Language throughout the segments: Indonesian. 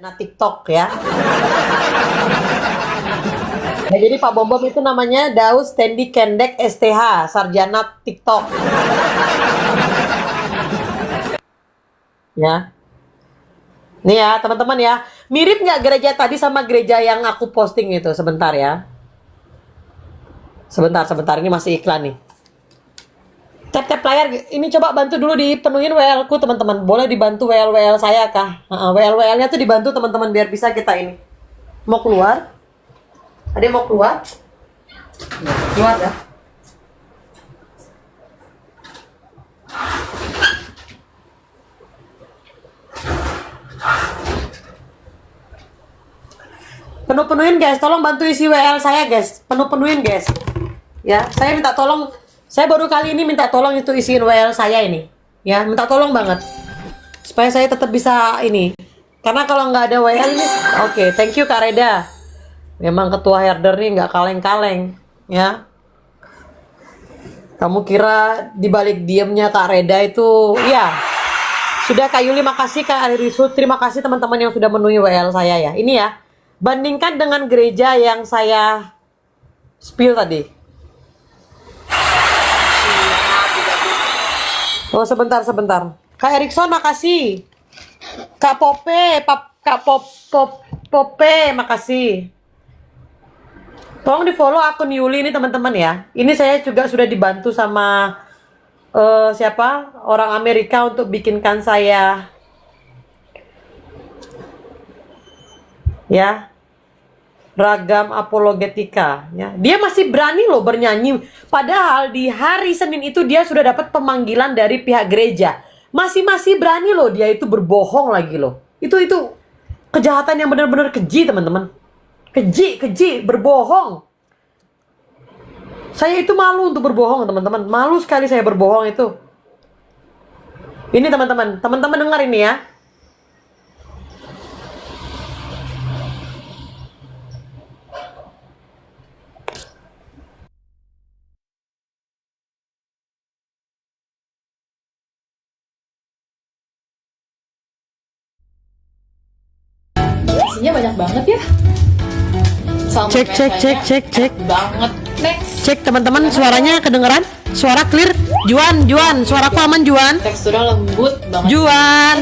Nah, TikTok ya. Nah, jadi Pak Bom Bom itu namanya Daus Tendi Kendek STH, Sarjana TikTok. Ya. Nih ya, teman-teman ya. Mirip nggak gereja tadi sama gereja yang aku posting itu? Sebentar ya. Sebentar. Ini masih iklan nih. Tap-tap layar, ini coba bantu dulu dipenuhin WL ku teman-teman. Boleh dibantu WL saya kah? WL-nya tuh dibantu teman-teman biar bisa kita ini. Mau keluar? Ada yang mau keluar? Keluar ya. Penuhin guys, tolong bantu isi WL saya guys. Penuhin guys. Ya, saya minta tolong. Saya baru kali ini minta tolong itu isiin WL saya ini. Ya, minta tolong banget. Supaya saya tetap bisa ini. Karena kalau nggak ada WL ini, oke, thank you Kak Reda. Memang ketua herder nih nggak kaleng-kaleng, ya. Kamu kira dibalik diemnya Kak Reda itu, ya. Sudah Kak Yuli, makasih Kak Arisu, terima kasih teman-teman yang sudah memenuhi WL saya ya. Ini ya, bandingkan dengan gereja yang saya spill tadi. Oh sebentar. Kak Erikson makasih. Kak Pope makasih. Tolong di follow akun Yuli ini teman-teman ya. Ini saya juga sudah dibantu sama siapa orang Amerika untuk bikinkan saya ya ragam apologetika ya. Dia masih berani loh bernyanyi, padahal di hari Senin itu dia sudah dapat pemanggilan dari pihak gereja. Masih berani loh dia itu berbohong lagi loh. Itu kejahatan yang benar-benar keji teman-teman. Keji berbohong. Saya itu malu untuk berbohong teman-teman. Malu sekali saya berbohong itu. Ini teman-teman dengar ini ya. Isinya banyak banget ya. Sama Cek banget. Next. Cek teman-teman, suaranya kedengeran? Suara clear? Juan, suaraku aman Juan? Teksturnya lembut banget. Juan.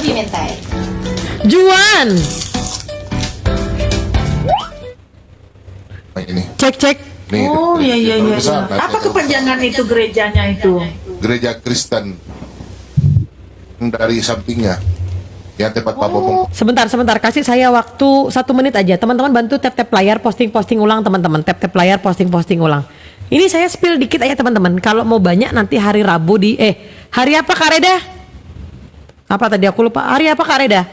Ini. Cek. Nih, Oh iya. besar, Apa kepanjangan itu gerejanya itu? Gereja Kristen dari sampingnya. Ya tempat Pak Bom. Sebentar, kasih saya waktu 1 menit aja. Teman-teman bantu tap layar, posting ulang teman-teman. Tap layar, posting ulang. Ini saya spill dikit aja teman-teman. Kalau mau banyak nanti hari Rabu hari apa Kak Reda? Apa tadi aku lupa. Hari apa Kak Reda?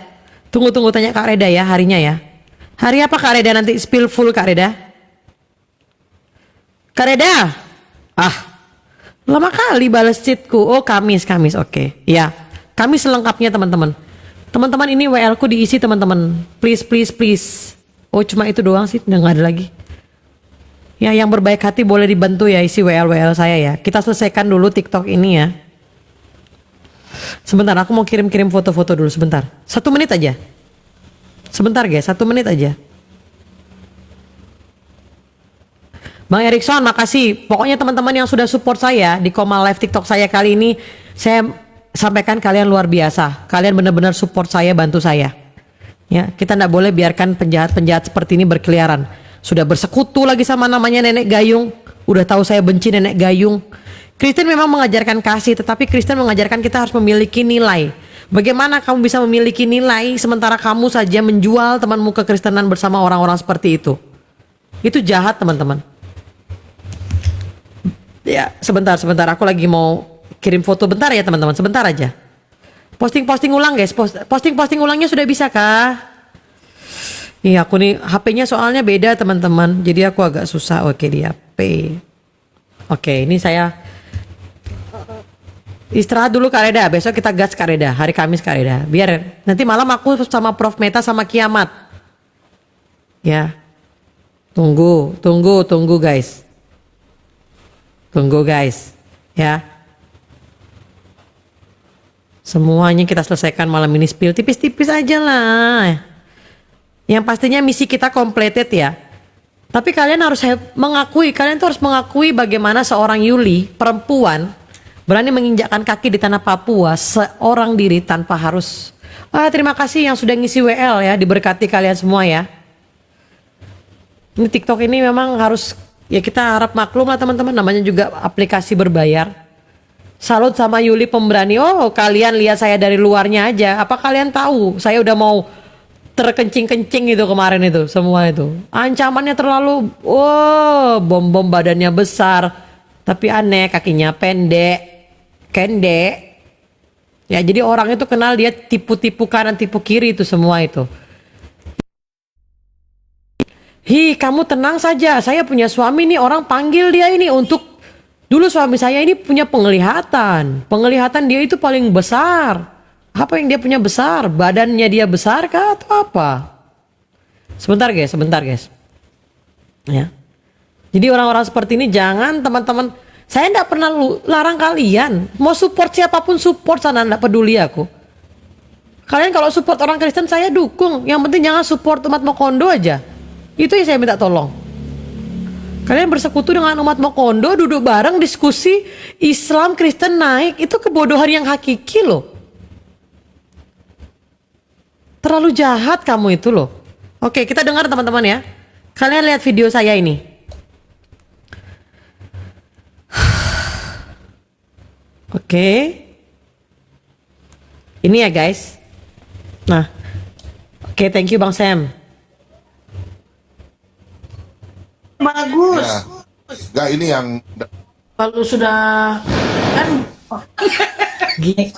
Tunggu tanya Kak Reda ya harinya ya. Hari apa Kak Reda nanti spill full Kak Reda? Kak Reda? Lama kali balas chatku. Oh Kamis, oke. Ya, Kamis selengkapnya teman-teman. Teman-teman ini WL ku diisi teman-teman. Please. Oh cuma itu doang sih, udah gak ada lagi. Ya yang berbaik hati boleh dibantu ya isi WL saya ya. Kita selesaikan dulu TikTok ini ya. Sebentar aku mau kirim foto-foto dulu sebentar. 1 menit aja. Sebentar guys, 1 menit aja. Bang Erikson makasih. Pokoknya teman-teman yang sudah support saya di Koma Live TikTok saya kali ini, saya sampaikan kalian luar biasa. Kalian benar-benar support saya, bantu saya. Ya, kita tidak boleh biarkan penjahat-penjahat seperti ini berkeliaran. Sudah bersekutu lagi sama namanya Nenek Gayung. Udah tahu saya benci Nenek Gayung. Kristen memang mengajarkan kasih, tetapi Kristen mengajarkan kita harus memiliki nilai. Bagaimana kamu bisa memiliki nilai sementara kamu saja menjual temanmu kekristenan bersama orang-orang seperti itu? Itu jahat teman-teman. Ya, sebentar. Aku lagi mau kirim foto bentar ya teman-teman, sebentar aja. Posting ulang guys, posting ulangnya sudah bisa kah? Nih aku nih HP-nya soalnya beda teman-teman, jadi aku agak susah. Oke di HP. Oke ini saya istirahat dulu Kak Reda, besok kita gas Kak Reda, hari Kamis Kak Reda. Biar nanti malam aku sama Prof Meta sama Kiamat. Ya. Tunggu guys. Ya. Semuanya kita selesaikan malam ini, spill tipis-tipis aja lah. Yang pastinya misi kita completed ya. Tapi kalian harus kalian tuh harus mengakui bagaimana seorang Yuli, perempuan, berani menginjakkan kaki di tanah Papua seorang diri tanpa harus. Terima kasih yang sudah ngisi WL ya, diberkati kalian semua ya. Ini TikTok ini memang harus, ya kita harap maklum lah teman-teman, namanya juga aplikasi berbayar. Salut sama Yuli pemberani. Oh, kalian lihat saya dari luarnya aja. Apa kalian tahu saya udah mau terkencing-kencing itu kemarin itu semua itu. Ancamannya terlalu, bom badannya besar, tapi aneh kakinya pendek. Ya jadi orang itu kenal dia tipu-tipu kanan tipu kiri itu semua itu. Kamu tenang saja, saya punya suami nih, orang panggil dia ini untuk, dulu suami saya ini punya penglihatan dia itu paling besar. Apa yang dia punya besar? Badannya dia besar kah atau apa? Sebentar guys. Ya. Jadi orang-orang seperti ini jangan teman-teman. Saya tidak pernah larang kalian. Mau support siapapun support sana, tidak peduli aku. Kalian kalau support orang Kristen saya dukung. Yang penting jangan support umat Mokondo aja. Itu yang saya minta tolong. Kalian bersekutu dengan umat Mokondo, duduk bareng diskusi Islam Kristen naik. Itu kebodohan yang hakiki loh. Terlalu jahat kamu itu loh. Oke, kita dengar teman-teman ya. Kalian lihat video saya ini. Oke. Ini ya guys. Nah. Oke, thank you Bang Sam. Bagus. Ya. Enggak, ini yang Kalau sudah kan gini,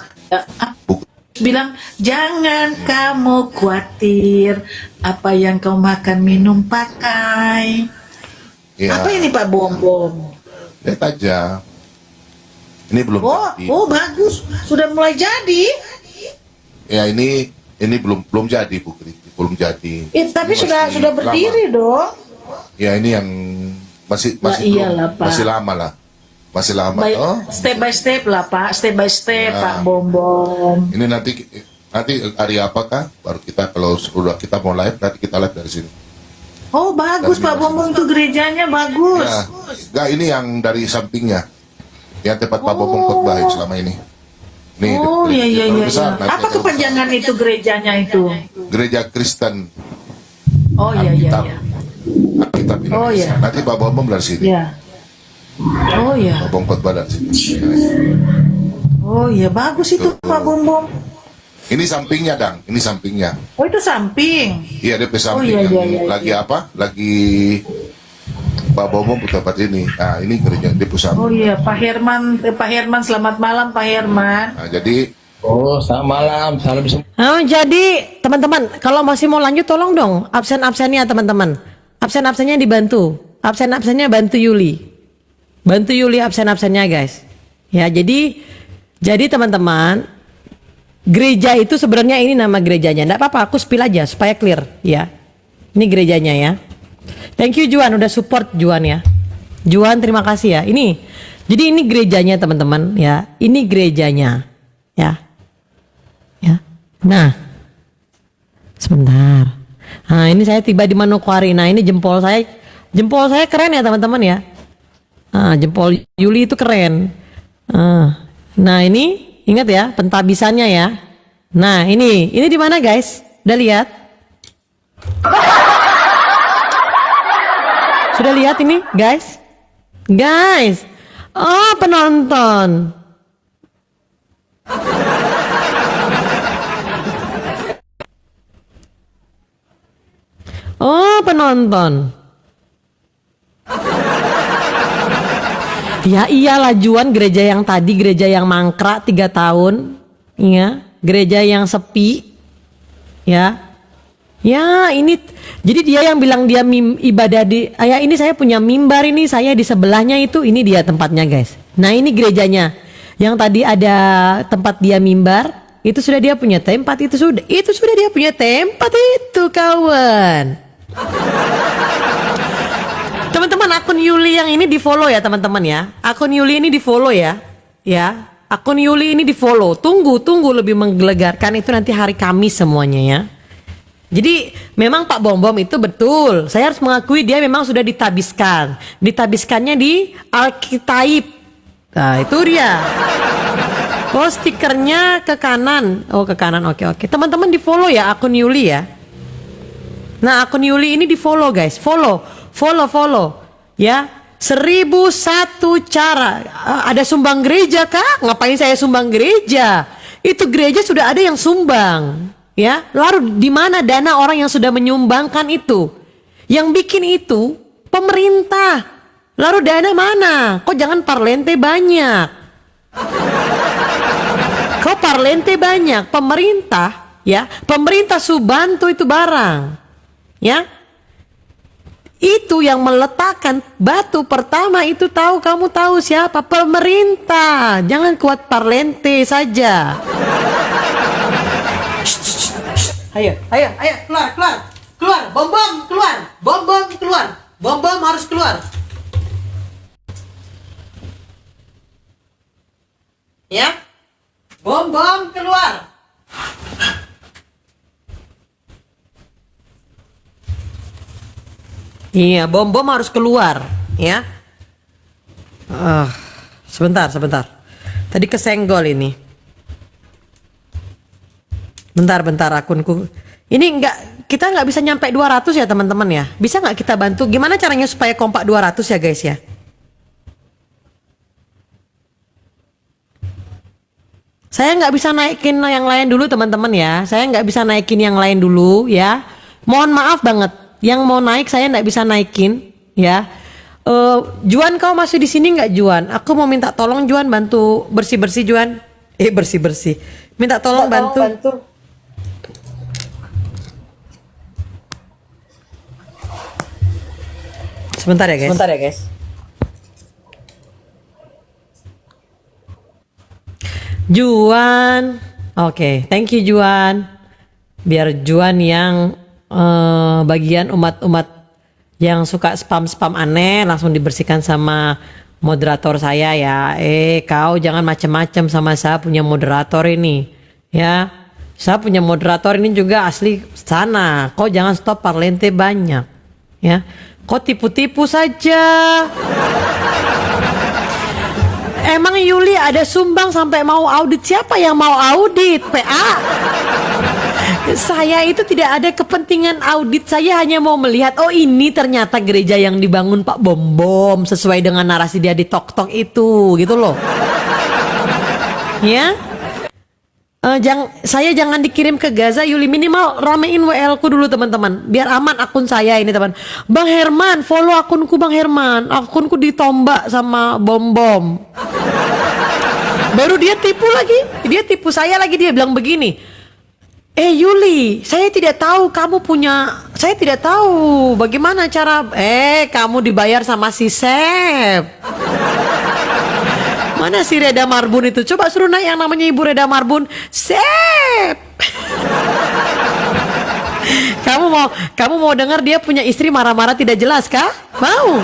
bilang jangan kamu khawatir apa yang kau makan minum pakai. ya, Apa ini Pak Bom? lihat aja. Ini belum jadi. Bagus, sudah mulai jadi. Ya ini belum jadi Bu Kristi, belum jadi. Tapi Ini sudah masih berdiri lama. dong. Ya ini yang masih iyalah, belum, Pak. masih lama lah. Masih lama Baik, toh. step by step lah Pak, step by step Ya. Pak Bom. Ini nanti hari apakah baru kita, kalau sudah kita mau live, nanti kita live dari sini. Oh bagus Tapi Pak Bom, itu gerejanya bagus. Ya, enggak, ini yang dari sampingnya. Yang tempat Pak Bom khotbah selama ini. Nih, Oh iya. besar, nanti Apa ada kepanjangan itu gerejanya itu? Gereja Kristen Oh iya. Alkitab Indonesia. Oh, iya. Nanti Pak Bom dari sini. Ya. Oh iya. Pak Bom khotbah dari sini. Oh iya, bagus itu Tuh. Pak Bom. Ini sampingnya, Dang. Ini sampingnya. Oh itu samping. Iya, DP samping. iya, yang iya. lagi apa? Lagi Pak Bom tempat ini. Nah, ini gereja DP samping. Oh iya, Pak Herman, selamat malam Pak Herman. Nah, jadi Oh, selamat malam. Salam semua. Jadi teman-teman, kalau masih mau lanjut tolong dong absen-absennya teman-teman. Absen-absennya dibantu. Absen-absennya bantu Yuli. Bantu Yuli absen-absennya guys. Ya, jadi teman-teman, gereja itu sebenarnya ini nama gerejanya. Enggak apa-apa, aku spill aja supaya clear ya. Ini gerejanya ya. Thank you Juan udah support Juan ya. Juan terima kasih ya. Jadi ini gerejanya teman-teman ya. Ini gerejanya ya. Ya. Nah. Sebentar. Nah, ini saya tiba di Manokwari. Nah, ini jempol saya keren ya teman-teman ya. Nah, jempol Yuli itu keren. Nah, ini ingat ya pentabisannya ya. Nah, ini di mana guys? Udah lihat? Sudah lihat ini, guys? Guys. Oh, penonton. Oh, penonton. Ya iyalah Juan, gereja yang tadi, gereja yang mangkrak 3 tahun. Ya, gereja yang sepi. Ya. Ya, ini jadi dia yang bilang dia ibadah di ini saya punya mimbar ini, saya di sebelahnya ini dia tempatnya, guys. Nah, ini gerejanya. Yang tadi ada tempat dia mimbar, itu sudah dia punya tempat, itu sudah dia punya tempat itu, kawan. Teman-teman, akun Yuli yang ini di-follow ya, teman-teman ya. Akun Yuli ini di-follow ya. Ya, akun Yuli ini di-follow. Tunggu lebih menggelegarkan itu nanti hari Kamis semuanya ya. Jadi memang Pak Bom Bom itu betul. Saya harus mengakui dia memang sudah ditabiskan. Ditabiskannya di Alkitaib. Nah itu dia. Oh stikernya ke kanan. Oh ke kanan, oke. Teman-teman di follow ya akun Yuli ya. Nah akun Yuli ini di follow guys. Follow. Ya 1001 cara. Ada sumbang gereja kah? Ngapain saya sumbang gereja? Itu gereja sudah ada yang sumbang. Ya, lalu di mana dana orang yang sudah menyumbangkan itu? Yang bikin itu pemerintah. Lalu dana mana? Kok jangan parlente banyak? Kok parlente banyak? Pemerintah, ya, pemerintah Subanto itu barang, ya. Itu yang meletakkan batu pertama itu kamu tahu siapa? Pemerintah. Jangan kuat parlente saja. Ayo, keluar, Bom Bom harus keluar. Ya, Bom keluar. Iya, Bom harus keluar, ya. Sebentar. Tadi kesenggol ini. Bentar akunku. Ini kita nggak bisa nyampe 200 ya teman-teman ya. Bisa nggak kita bantu? Gimana caranya supaya kompak 200 ya guys ya? Saya nggak bisa naikin yang lain dulu teman-teman ya. Saya nggak bisa naikin yang lain dulu ya. Mohon maaf banget. Yang mau naik saya nggak bisa naikin ya. Juan kau masih di sini nggak Juan? Aku mau minta tolong Juan bantu bersih Juan. Bersih. Minta tolong bantu. Sebentar ya guys. Juan. Oke, thank you Juan. Biar Juan yang bagian umat-umat yang suka spam aneh langsung dibersihkan sama moderator saya ya. Kau jangan macem-macem sama saya punya moderator ini. Ya. Saya punya moderator ini juga asli sana. Kau jangan stop parlente banyak. Ya. Kok tipu-tipu saja? Emang Yuli ada sumbang sampai mau audit? Siapa yang mau audit? PA? Saya itu tidak ada kepentingan audit. Saya hanya mau melihat, oh ini ternyata gereja yang dibangun Pak Bom Bom sesuai dengan narasi dia di Tok itu, gitu loh. Ya? Saya jangan dikirim ke Gaza. Yuli minimal ramein WL ku dulu teman-teman biar aman akun saya ini teman. Bang Herman follow akunku Bang Herman. Akunku ditombak sama Bom baru dia tipu lagi. Dia tipu saya lagi. Dia bilang begini, Yuli saya tidak tahu saya tidak tahu bagaimana cara kamu dibayar sama si Sep. Mana si Reda Marbun itu? Coba suruh naik yang namanya Ibu Reda Marbun. Sep. Kamu mau dengar dia punya istri marah-marah tidak jelas kah? Mau?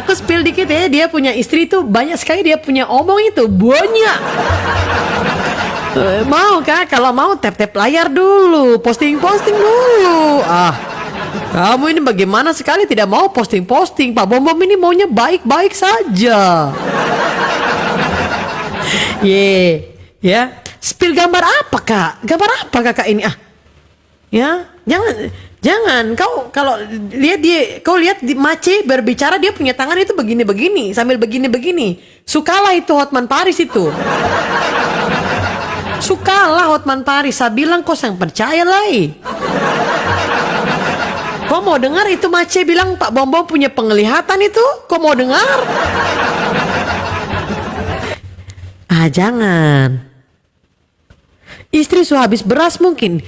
Aku spill dikit ya. Dia punya istri itu banyak sekali dia punya omong itu banyak. Mau kah? Kalau mau tap layar dulu, posting dulu. Kamu ini bagaimana sekali tidak mau posting. Pak Bom ini maunya baik-baik saja. Ya. Spill gambar apa kak? Gambar apa kakak ini? Ya, jangan. Kau kalau lihat kau lihat di Mace berbicara dia punya tangan itu begini-begini sambil begini-begini. Sukalah itu Hotman Paris itu. Sukalah Hotman Paris. Saya bilang kau sang percaya lah. Kau mau dengar itu Mace bilang Pak Bom punya penglihatan itu? Kau mau dengar? Jangan. Istri sudah habis beras mungkin.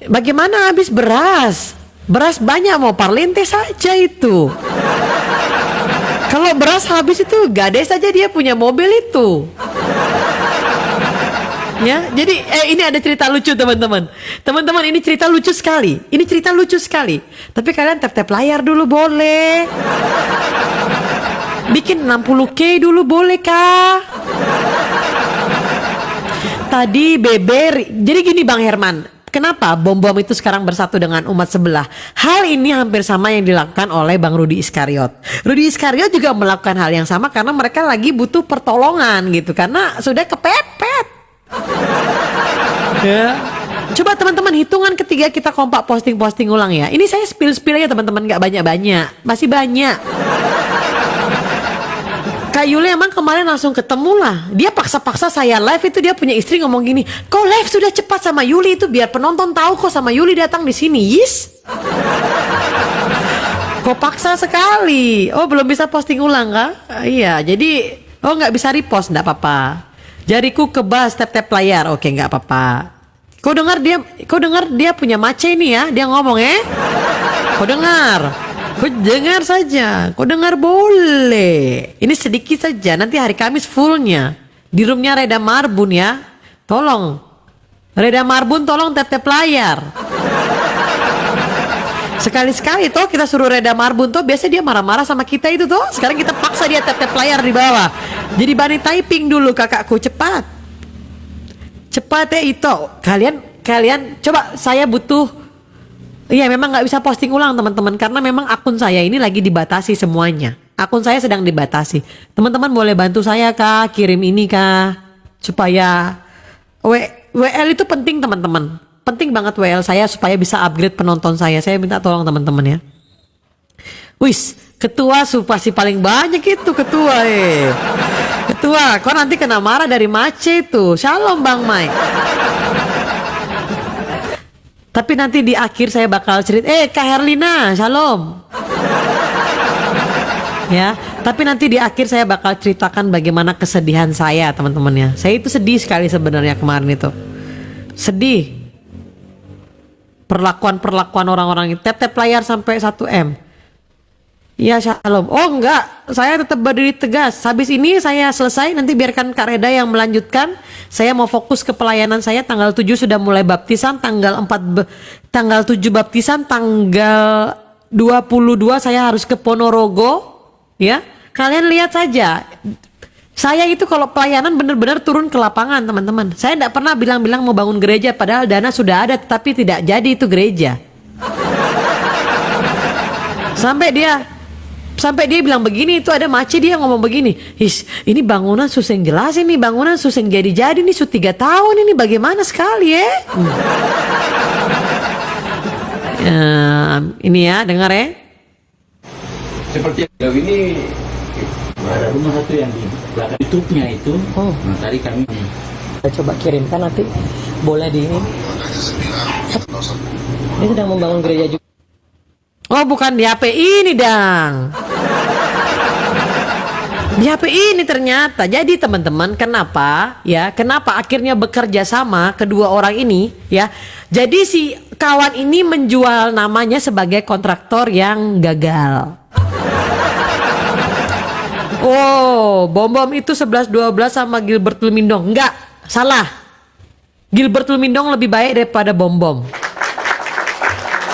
Bagaimana habis beras? Beras banyak mau parlente saja itu. Kalau beras habis itu gades saja dia punya mobil itu. Ya, jadi ini ada cerita lucu teman-teman. Teman-teman ini cerita lucu sekali. Tapi kalian tap layar dulu boleh. Bikin 60K dulu boleh kah? Tadi beber. Jadi gini Bang Herman, Kenapa bom-bom itu sekarang bersatu dengan umat sebelah? Hal ini hampir sama yang dilakukan oleh Bang Rudi Iskariot. Rudi Iskariot juga melakukan hal yang sama karena mereka lagi butuh pertolongan gitu, karena sudah kepepet. Ya. Coba teman-teman hitungan ketiga kita kompak posting ulang ya. Ini saya spill aja teman-teman, nggak banyak-banyak, masih banyak. Kak Yuli emang kemarin langsung ketemu lah. Dia paksa-paksa saya live itu, dia punya istri ngomong gini, kok live sudah cepat sama Yuli itu biar penonton tahu kok sama Yuli datang di sini. Yes. Kok paksa sekali. Oh belum bisa posting ulang kah? Iya jadi nggak bisa repost, nggak apa-apa. Jariku kebas tap-tap layar. Oke nggak apa-apa. Kau dengar dia punya mace ini ya, dia ngomong Kau dengar saja. Kau dengar boleh. Ini sedikit saja. Nanti hari Kamis fullnya di roomnya Reda Marbun ya. Tolong Reda Marbun, tolong tap layar. Sekali-sekali toh kita suruh Reda Marbun toh, biasanya dia marah-marah sama kita itu toh. Sekarang kita paksa dia tap layar di bawah. Jadi Bani typing dulu kakakku, cepat ya itu. Kalian coba, saya butuh. Iya memang nggak bisa posting ulang teman-teman, karena memang akun saya ini lagi dibatasi semuanya. Akun saya sedang dibatasi. Teman-teman boleh bantu saya kah, kirim ini kah, supaya WL itu penting teman-teman. Penting banget WL saya supaya bisa upgrade penonton saya. Saya minta tolong teman-teman ya. Wis, ketua pasti paling banyak itu ketua Ketua, kok nanti kena marah dari Mace tuh. Shalom Bang Mike. Tapi nanti di akhir saya bakal cerita, Kak Herlina, shalom. Ya, tapi nanti di akhir saya bakal ceritakan bagaimana kesedihan saya teman-teman ya. Saya itu sedih sekali sebenarnya kemarin itu. Sedih. Perlakuan orang-orang itu. Tap layar sampai 1M. Ya shalom. Oh enggak, saya tetap berdiri tegas. Habis ini saya selesai, nanti biarkan Kak Reda yang melanjutkan. Saya mau fokus ke pelayanan saya. Tanggal 7 sudah mulai baptisan, tanggal 7 baptisan, tanggal 22 saya harus ke Ponorogo. Ya, kalian lihat saja. Saya itu kalau pelayanan benar-benar turun ke lapangan teman-teman. Saya tidak pernah bilang-bilang mau bangun gereja, padahal dana sudah ada tetapi tidak jadi itu gereja. Sampai dia bilang begini, itu ada Maci dia ngomong begini, ini bangunan susah jelas, ini bangunan susah jadi nih, sudah 3 tahun ini bagaimana sekali ya. Ini ya, dengar ya. Seperti ini ada rumah satu yang di belakang YouTube-nya itu. Nah, tadi kami Kita coba kirimkan nanti, boleh di ini. Dia sedang membangun gereja juga. Oh bukan di HP ini dang. Di HP ini ternyata. Jadi teman-teman, kenapa akhirnya bekerja sama kedua orang ini ya. Jadi si kawan ini menjual namanya sebagai kontraktor yang gagal. Oh, bom itu 11-12 sama Gilbert Lumindong. Enggak, salah. Gilbert Lumindong lebih baik daripada bom.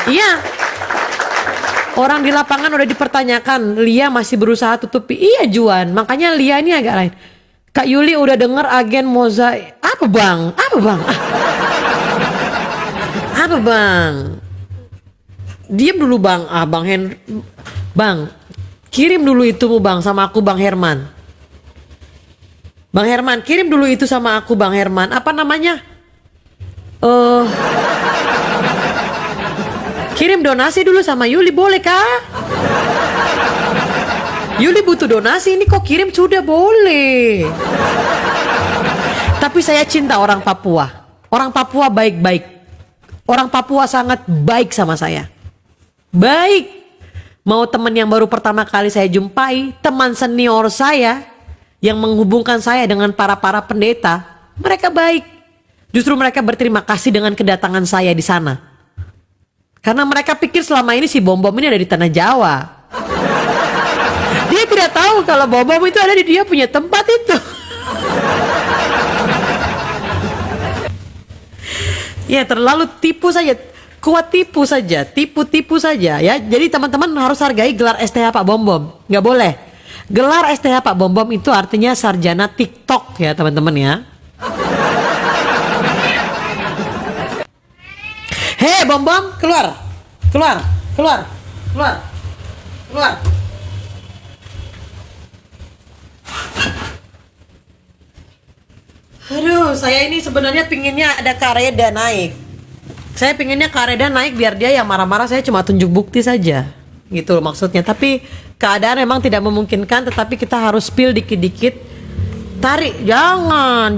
Iya. Orang di lapangan udah dipertanyakan, Lia masih berusaha tutupi. Iya Juan, makanya Lia ini agak lain. Kak Yuli udah denger agen Mozaik. Apa bang? Apa bang? Diam dulu bang. Bang Henry. Bang, kirim dulu itu bang sama aku Bang Herman. Bang Herman, kirim dulu itu sama aku Bang Herman. Apa namanya? Kirim donasi dulu sama Yuli, boleh kah? Yuli butuh donasi, ini kok kirim sudah boleh. Tapi saya cinta orang Papua. Orang Papua baik-baik. Orang Papua sangat baik sama saya. Baik. Mau teman yang baru pertama kali saya jumpai, teman senior saya yang menghubungkan saya dengan para pendeta, mereka baik. Justru mereka berterima kasih dengan kedatangan saya di sana. Karena mereka pikir selama ini si bom ini ada di tanah Jawa. Dia tidak tahu kalau bom itu ada di dia punya tempat itu. Ya terlalu tipu saja. Kuat tipu saja. Tipu saja ya. Jadi teman-teman harus hargai gelar STH Pak Bom. Nggak boleh. Gelar STH Pak Bom itu artinya sarjana TikTok ya teman-teman ya. Hei, bom-bom, keluar. Keluar, keluar, keluar, keluar. Aduh, saya ini sebenarnya pinginnya ada Kak Reda naik. Saya pinginnya Kak Reda naik biar dia yang marah-marah, saya cuma tunjuk bukti saja. Gitu loh maksudnya. Tapi keadaan memang tidak memungkinkan, tetapi kita harus spill dikit-dikit. Tarik, jangan.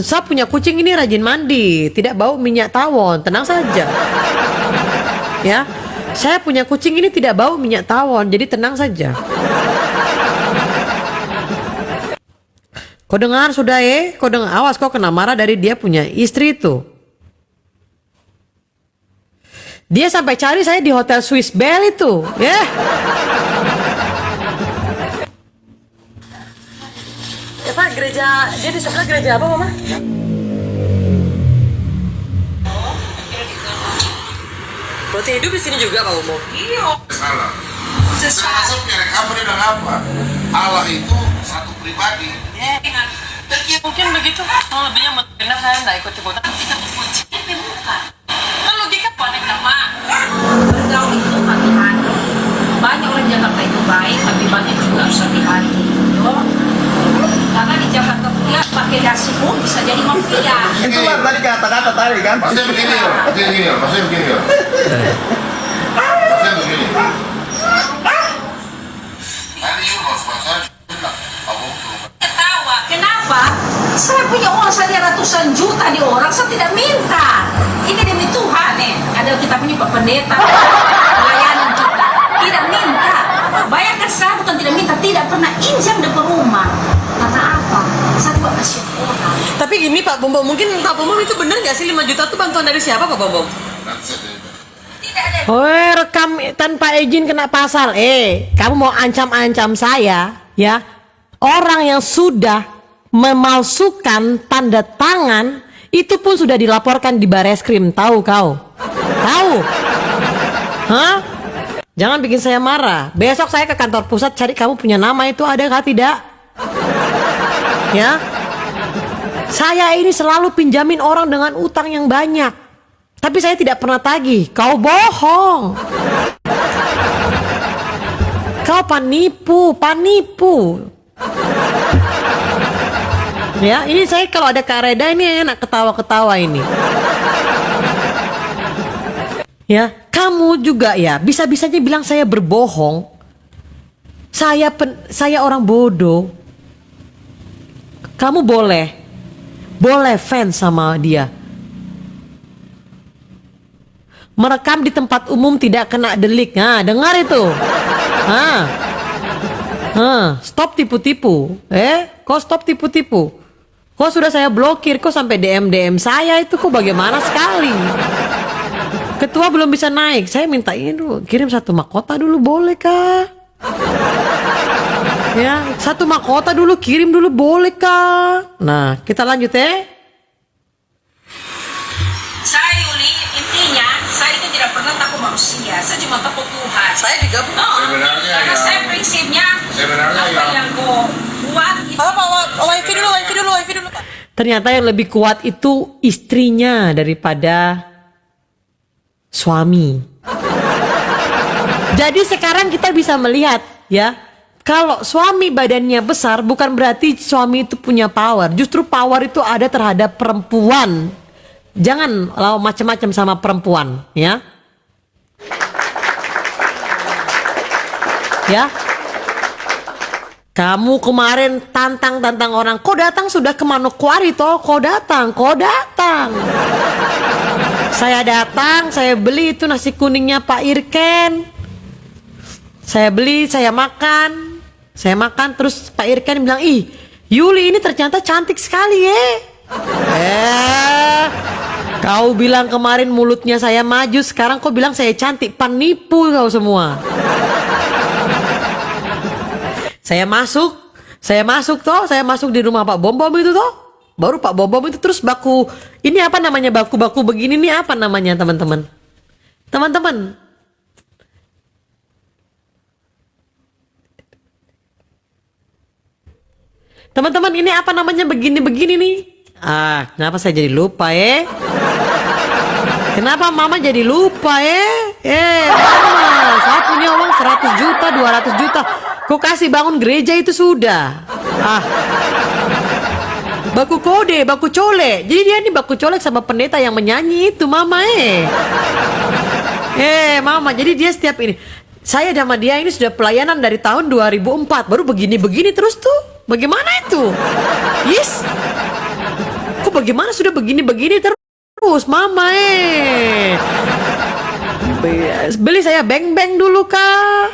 Saya punya kucing ini rajin mandi, tidak bau minyak tawon, tenang saja. Ya, saya punya kucing ini tidak bau minyak tawon, jadi tenang saja. Kau dengar sudah kau dengar, awas kau kena marah dari dia punya istri itu. Dia sampai cari saya di hotel Swiss Bell itu, ya. Ya Pak, gereja, dia di sebelah gereja apa Mama? Berarti hidup di sini juga Pak Umum? Iya. Salah. Termasuk yang kamu bilang apa? Allah itu satu pribadi. Mungkin begitu. Oh, lebihnya mungkin saya nggak ikut-ikutan. Ini bukan. Kan logika panik nama. Bergaul itu hati-hati. Banyak orang Jakarta itu baik, tapi banyak juga harus hati-hati. Yo. Karena di Jakarta dia pakai dasi pun bisa jadi mafia. Itu kan tadi kata-kata tadi kan. Maksudnya begini loh. Maksudnya begini. Tadi harus pasal kamu Ketawa. Kenapa? Saya punya uang saja ratusan juta di orang, saya tidak minta. Ini demi Tuhan Ada kita punya Pak Pendeta, pelayanan kita. Tidak minta. Bayangkan saya bukan tidak minta, tidak pernah injam di rumah. Karena apa? Saya buat kasih orang. Tapi gini Pak Bombom, mungkin Pak Bombom itu benar nggak sih 5 juta itu bantuan dari siapa Pak Bombom? Tidak ada. Oh, rekam tanpa izin kena pasal. Kamu mau ancam-ancam saya, ya? Orang yang sudah memalsukan tanda tangan itu pun sudah dilaporkan di Bareskrim, tahu kau? Tahu? Hah? Jangan bikin saya marah. Besok saya ke kantor pusat cari kamu punya nama itu ada kah tidak? Ya? Saya ini selalu pinjamin orang dengan utang yang banyak. Tapi saya tidak pernah tagih. Kau bohong. Kau panipu. Ya, ini saya kalau ada Kak Reda ini enak ketawa-ketawa ini. Ya, kamu juga ya bisa-bisanya bilang saya berbohong. Saya orang bodoh. Kamu boleh fans sama dia. Merekam di tempat umum tidak kena delik. Nah, dengar itu. Stop tipu-tipu. Kok stop tipu-tipu? Kok sudah saya blokir, kok sampai DM saya itu kok bagaimana sekali. Ketua belum bisa naik. Saya minta ini dulu, kirim 1 mahkota dulu boleh kah? Ya, 1 mahkota dulu kirim dulu boleh kah? Nah, kita lanjut ya. Saya Yuli, intinya saya itu tidak pernah takut manusia, saya cuma takut Tuhan. Saya juga Sebenarnya Karena ya. saya prinsipnya Sebenarnya apa ya. yang kau buat itu. wifi dulu. Ternyata yang lebih kuat itu istrinya daripada suami. Jadi sekarang kita bisa melihat ya, kalau suami badannya besar bukan berarti suami itu punya power. Justru power itu ada terhadap perempuan. Jangan lawan macam-macam sama perempuan, ya. Ya. Kamu kemarin tantang orang. Kau datang sudah ke Manokwari toh? Kau datang. Saya datang, saya beli itu nasi kuningnya Pak Irken. Saya beli, saya makan. Terus Pak Irken bilang, "Ih, Yuli ini ternyata cantik sekali ya." Kau bilang kemarin mulutnya saya maju, sekarang kau bilang saya cantik. Penipu kau semua. Saya masuk di rumah Pak Bombom itu toh. Baru Pak Bombom itu terus baku. Ini apa namanya baku-baku begini nih apa namanya teman-teman? Teman-teman ini apa namanya begini-begini nih? Kenapa saya jadi lupa ya? Kenapa mama jadi lupa mama, saya punya uang 100 juta, 200 juta. Kok kasih bangun gereja itu sudah. Baku kode, baku colek. Jadi dia nih baku colek sama pendeta yang menyanyi itu mama mama, jadi dia setiap ini. Saya sama dia ini sudah pelayanan dari tahun 2004. Baru begini-begini terus tuh. Bagaimana itu? Yes. Kok bagaimana sudah begini-begini terus mama Beli saya beng-beng dulu kah?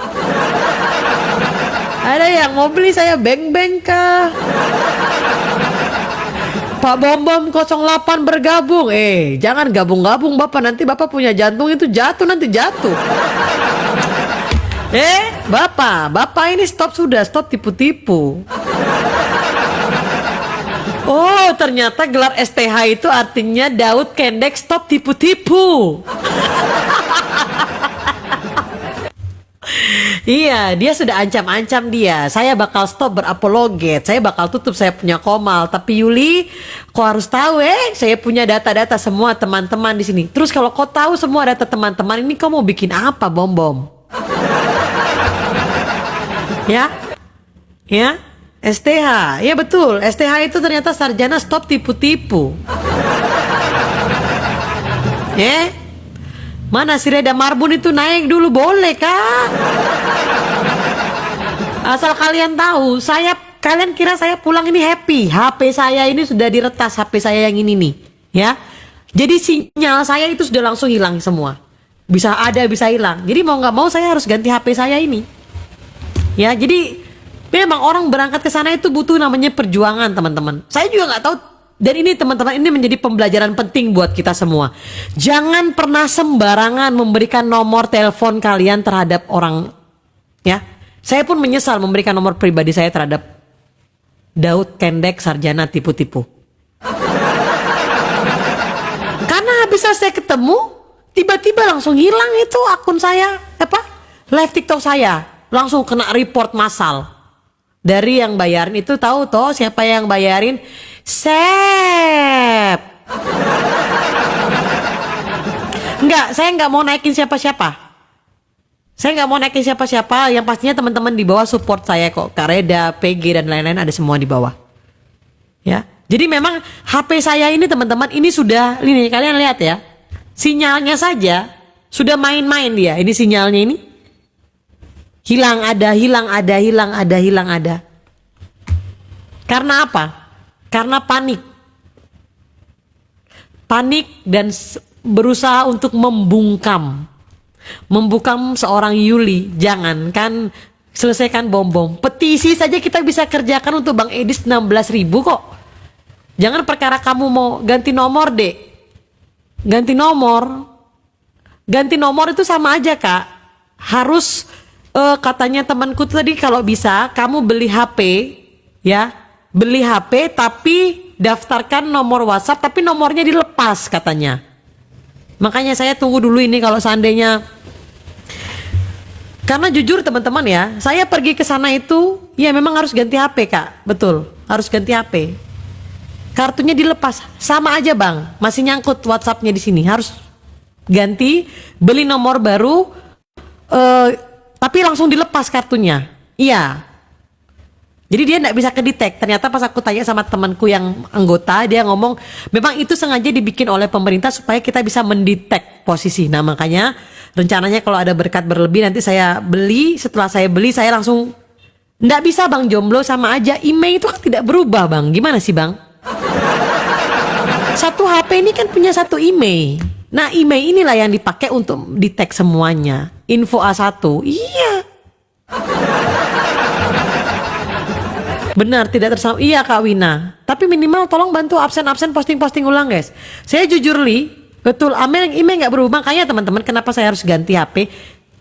Ada yang mau beli saya beng-beng kah? Pak Bom-Bom 08 bergabung. Jangan gabung-gabung Bapak, nanti Bapak punya jantung itu jatuh, nanti jatuh. Bapak ini stop sudah, stop tipu-tipu. Oh, ternyata gelar STH itu artinya Daud Kendek stop tipu-tipu. Iya, dia sudah ancam-ancam dia. Saya bakal stop berapologet. Saya bakal tutup saya punya Komal. Tapi Yuli, kau harus tahu saya punya data-data semua teman-teman di sini. Terus kalau kau tahu semua data teman-teman ini, kau mau bikin apa, Bom-Bom? Ya? STH. Ya betul, STH itu ternyata sarjana stop tipu-tipu. Mana si Reda Marbun itu naik dulu, boleh kah? Asal kalian tahu, kalian kira saya pulang ini happy. HP saya ini sudah diretas, HP saya yang ini nih, ya. Jadi sinyal saya itu sudah langsung hilang semua. Bisa ada, bisa hilang. Jadi mau nggak mau saya harus ganti HP saya ini. Ya, jadi memang orang berangkat ke sana itu butuh namanya perjuangan, teman-teman. Saya juga nggak tahu. Dan ini teman-teman, ini menjadi pembelajaran penting buat kita semua. Jangan pernah sembarangan memberikan nomor telepon kalian terhadap orang, ya. Saya pun menyesal memberikan nomor pribadi saya terhadap Daud Kendek sarjana tipu-tipu. Karena habis saya ketemu, tiba-tiba langsung hilang itu akun saya, live TikTok saya, langsung kena report massal. Dari yang bayarin itu, tahu toh siapa yang bayarin? Sep. Enggak, saya nggak mau naikin siapa-siapa. Saya nggak mau naikin siapa-siapa. Yang pastinya teman-teman di bawah support saya kok. Kak Reda, PG dan lain-lain ada semua di bawah. Ya. Jadi memang HP saya ini teman-teman ini sudah, ini kalian lihat ya. Sinyalnya saja sudah main-main dia. Ini sinyalnya ini. Hilang ada, hilang ada, hilang ada, hilang ada. Karena apa? Karena panik. Panik dan berusaha untuk membungkam seorang Yuli. Jangan kan selesaikan Bom-Bom. Petisi saja kita bisa kerjakan untuk Bang Edis 16.000 kok. Jangan perkara kamu mau ganti nomor dek. Ganti nomor. Ganti nomor itu sama aja kak. Harus katanya temanku tadi kalau bisa kamu beli HP ya. Beli HP tapi daftarkan nomor WhatsApp tapi nomornya dilepas katanya. Makanya saya tunggu dulu ini kalau seandainya, karena jujur teman-teman ya, saya pergi ke sana itu ya memang harus ganti HP kak, betul harus ganti HP. Kartunya dilepas sama aja bang, masih nyangkut WhatsAppnya di sini, harus ganti, beli nomor baru, tapi langsung dilepas kartunya, iya. Jadi dia tidak bisa kedetek. Ternyata pas aku tanya sama temanku yang anggota, dia ngomong memang itu sengaja dibikin oleh pemerintah supaya kita bisa mendetek posisi. Nah makanya rencananya kalau ada berkat berlebih nanti saya beli. Setelah saya beli saya langsung, tidak bisa bang, jomblo sama aja. Email itu kan tidak berubah bang. Gimana sih bang? Satu HP ini kan punya satu email. Nah email inilah yang dipakai untuk detek semuanya. Info A1, iya. Benar, tidak tersambung. Iya Kak Wina. Tapi minimal tolong bantu absen-absen posting-posting ulang guys. Saya jujur Li, betul email nggak berubah. Makanya teman-teman kenapa saya harus ganti HP.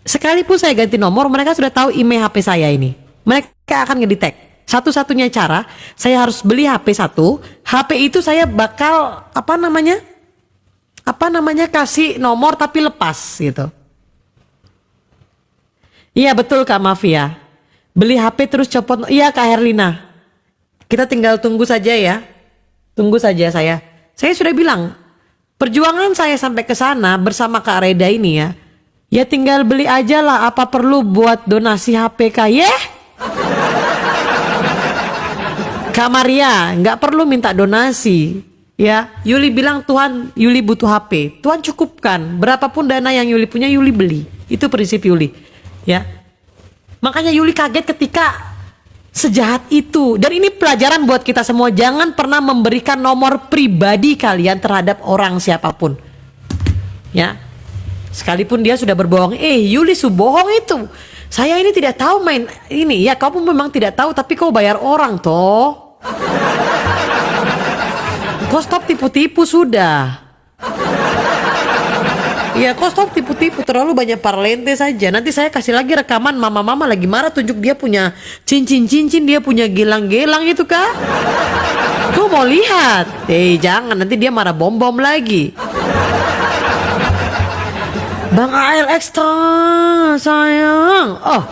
Sekalipun saya ganti nomor, mereka sudah tahu email HP saya ini. Mereka akan ngedetek. Satu-satunya cara, saya harus beli HP satu. HP itu saya bakal kasih nomor tapi lepas gitu. Iya betul Kak Mafia. Beli HP terus copot. Iya Kak Herlina. Kita tinggal tunggu saja ya. Tunggu saja saya. Saya sudah bilang. Perjuangan saya sampai ke sana bersama Kak Reda ini ya. Ya tinggal beli aja lah, apa perlu buat donasi HPK ya? Kak Maria, nggak perlu minta donasi. Ya, Yuli bilang Tuhan, Yuli butuh HP. Tuhan cukupkan. Berapapun dana yang Yuli punya, Yuli beli. Itu prinsip Yuli. Ya. Makanya Yuli kaget ketika sejahat itu. Dan ini pelajaran buat kita semua. Jangan pernah memberikan nomor pribadi kalian terhadap orang siapapun. Ya. Sekalipun dia sudah berbohong. Yuli bohong itu. Saya ini tidak tahu main ini. Ya, kamu memang tidak tahu, tapi kau bayar orang toh. Kau stop tipu-tipu sudah. Ya, kau stop tipu-tipu, terlalu banyak parlente saja. Nanti saya kasih lagi rekaman mama-mama lagi marah tunjuk dia punya cincin-cincin, dia punya gelang-gelang itu kah? Kau mau lihat? Jangan, nanti dia marah bom-bom lagi. Bang AL Extra sayang. Oh,